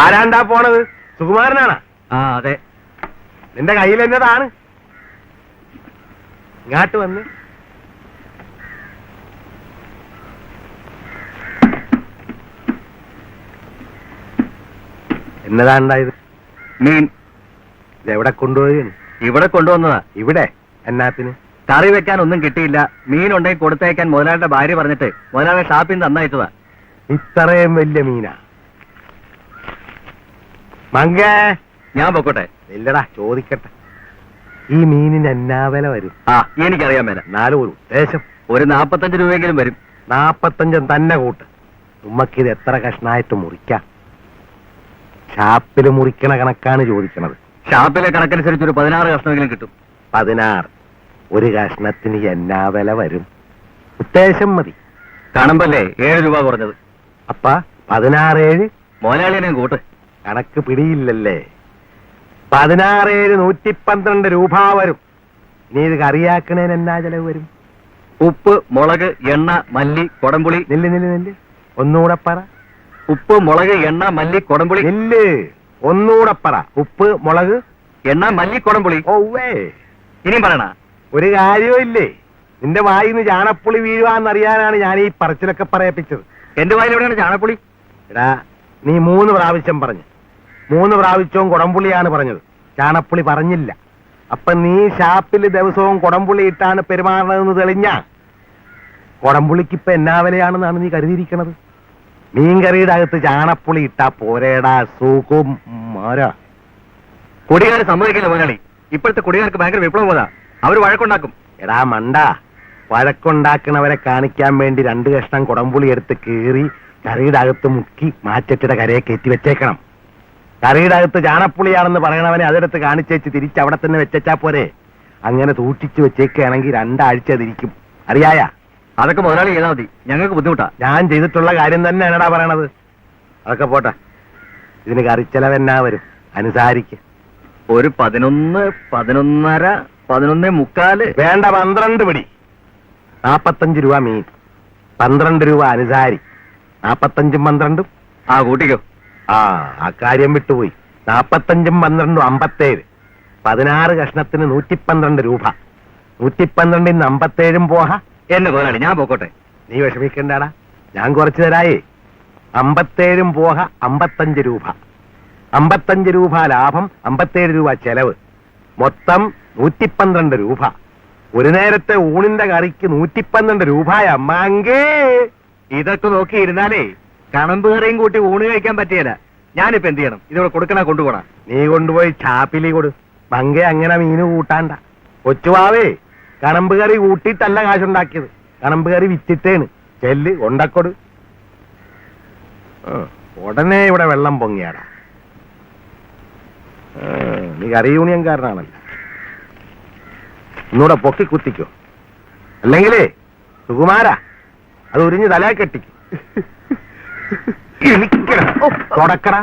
ആരാണ്ടാ പോണത്? സുകുമാരനാണാ? ആ അതെ. നിന്റെ കയ്യിൽ എന്നതാണ്? ഇങ്ങാട്ട് വന്ന് എന്നതാ ഉണ്ടായത്? മീൻ. ഇതെവിടെ കൊണ്ടുപോവുകയാണ്? ഇവിടെ കൊണ്ടുവന്നതാ. ഇവിടെ എന്നാത്തിന്? കറി വെക്കാൻ ഒന്നും കിട്ടിയില്ല. മീൻ ഉണ്ടെങ്കിൽ കൊടുത്തയക്കാൻ മുതലാളിയുടെ ഭാര്യ പറഞ്ഞിട്ട് മുതലാളി ഷാപ്പിൽ നിന്ന് തന്നയച്ചതാ. ഇത്രയും വലിയ മീനാ? മങ്കേ, ഞാൻ പൊക്കോട്ടെ? ഇല്ലടാ, ചോദിക്കട്ടെ. ഈ മീനിന് എന്നാ വില വരും? ആ, എനിക്കറിയാൻ മേല. എന്നാലും ഒരു ഉദ്ദേശം. ഒരു 45 രൂപയെങ്കിലും വരും. 45 തന്നെ കൂട്ട്. ഉമ്മക്കിത് എത്ര കഷ്ണായിട്ട് മുറിക്കാം? ഷാപ്പില് മുറിക്കണ കണക്കാണ് ചോദിക്കണത്. ഷാപ്പിലെ കണക്കനുസരിച്ച് ഒരു 16 കഷ്ണമെങ്കിലും കിട്ടും. 16. ഒരു കഷ്ണത്തിന് എന്നാ വില വരും? ഉദ്ദേശം മതി. കാണുമ്പല്ലേ 7 രൂപ കുറഞ്ഞത്. അപ്പ 16 7. മുതലാളിനെ കൂട്ട്. കണക്ക് പിടിയില്ലല്ലേ? 16 7 112 രൂപ വരും. ഇനി ഇത് കറിയാക്കണേന് എന്നാ ചെലവ് വരും? ഉപ്പ്, മുളക്, എണ്ണ, മല്ലി, കൊടംപുളി. നെല്ല് ഒന്നുകൂടെ പറ. ഉപ്പ്, മുളക്, എണ്ണ, മല്ലി, കൊടംപുളി. നെല്ല് ഒന്നുകൂടെ പറ. ഉപ്പ്, മുളക്, എണ്ണ, മല്ലി, കൊടംപുളി. ഓവേ. ഇനിയും പറയണ? ഒരു കാര്യവും ഇല്ലേ? നിന്റെ വായിന്ന് ചാണപ്പുളി വീഴുവാന്നറിയാനാണ് ഞാൻ ഈ പറച്ചിലൊക്കെ പറയിപ്പിച്ചത്. എന്റെ വായിൽ എവിടെയാണ് ചാണപ്പുളി? എടാ, നീ 3 പ്രാവശ്യം പറഞ്ഞു. 3 പ്രാവശ്യവും കൊടംപുളിയാണ് പറഞ്ഞത്, ചാണപ്പുളി പറഞ്ഞില്ല. അപ്പൊ നീ ഷാപ്പിൽ ദിവസവും കൊടംപുളി ഇട്ടാണ് പെരുമാറണമെന്ന് തെളിഞ്ഞ കൊടംപുളിക്ക് ഇപ്പൊ എന്നാ വിലയാണെന്നാണ് നീ കരുതിയിരിക്കണത്? മീൻകറിയുടെ അകത്ത് ചാണപ്പുളി ഇട്ടാ പോരേടാ സൂക്കും മാരാ. കുടികാർ സമ്മതിക്കില്ല മുതലാളി. ഇപ്പോഴത്തെ കുടികാർക്ക് ഭയങ്കര വിപ്ലവം പോതാ. അവര് വഴക്കുണ്ടാക്കും. എടാ മണ്ട, വഴക്കുണ്ടാക്കണവരെ കാണിക്കാൻ വേണ്ടി 2 കഷ്ണം കൊടംപുളി എടുത്ത് കീറി കറിയുടെ അകത്ത് മുക്കി മാറ്റത്തിടെ കരയെ കയറ്റി വെച്ചേക്കണം. കറിയുടെ അകത്ത് ചാണപ്പുളിയാണെന്ന് പറയണവനെ അതെടുത്ത് കാണിച്ചേച്ച് തിരിച്ച് അവിടെ തന്നെ വെച്ചാ പോരെ. അങ്ങനെ സൂക്ഷിച്ചു വെച്ചേക്കുകയാണെങ്കിൽ 2 ആഴ്ച തിരിക്കും. അറിയായ? അതൊക്കെ മുതലാളി ചെയ്താൽ മതി, ഞങ്ങൾക്ക് ബുദ്ധിമുട്ടാ. ഞാൻ ചെയ്തിട്ടുള്ള കാര്യം തന്നെ എന്നടാ പറയണത്. അതൊക്കെ പോട്ടെ. ഇതിന് കറിച്ചെലവെന്നാ വരും? അനുസാരിക്ക്. ഒരു 11, 11.5, 11.75. വേണ്ട, 12 പിടി. 45 രൂപ മീൻ, 12 രൂപ അനുസാരി. 45ഉം 12ഉം. ആ കൂട്ടിക്കോ. ആ കാര്യം വിട്ടുപോയി. 45ഉം 12ഉം 57. 16 കഷ്ണത്തിന് 112 രൂപ. 112ന് 57ഉം പോഹ. എന്നെ മുതലാളി, ഞാൻ പോക്കോട്ടെ? നീ വിഷമിക്കണ്ടാടാ, ഞാൻ കുറച്ചു തരായേ. 57ഉം പോഹ 55 രൂപ. 55 രൂപ ലാഭം, 57 രൂപ ചെലവ്. മൊത്തം 112 രൂപ. ഒരു നേരത്തെ ഊണിന്റെ കറിക്ക് 112 രൂപയ അമ്മാങ്കേ. ഇതൊക്കെ നോക്കിയിരുന്നാലേ കണമ്പ് കറിയും കൂട്ടി ഊണ് കഴിക്കാൻ പറ്റിയല്ല. ഞാനിപ്പോ എന്ത് ചെയ്യണം? ഇതിവിടെ കൊടുക്കണ കൊണ്ടുപോണ? നീ കൊണ്ടുപോയി ചാപ്പിലി കൊടു. മങ്കേ അങ്ങനെ മീന് കൂട്ടാണ്ട. കൊച്ചുവാവേ, കണമ്പ് കറി കൂട്ടിയിട്ടല്ല കാശുണ്ടാക്കിയത്, കണമ്പ് കറി വിറ്റിട്ടേണ്. ചെല്ല് കൊണ്ടക്കൊടു. ഉടനെ ഇവിടെ വെള്ളം പൊങ്ങിയാടാ. നീ കറി യൂണിയൻകാരനാണല്ലോ. ഒന്നൂടെ പൊക്കി കുത്തിക്കോ. അല്ലെങ്കിലേ സുകുമാരാ, അത് ഉരിഞ്ഞ് തലയെ കെട്ടിക്കും. തുടക്കട.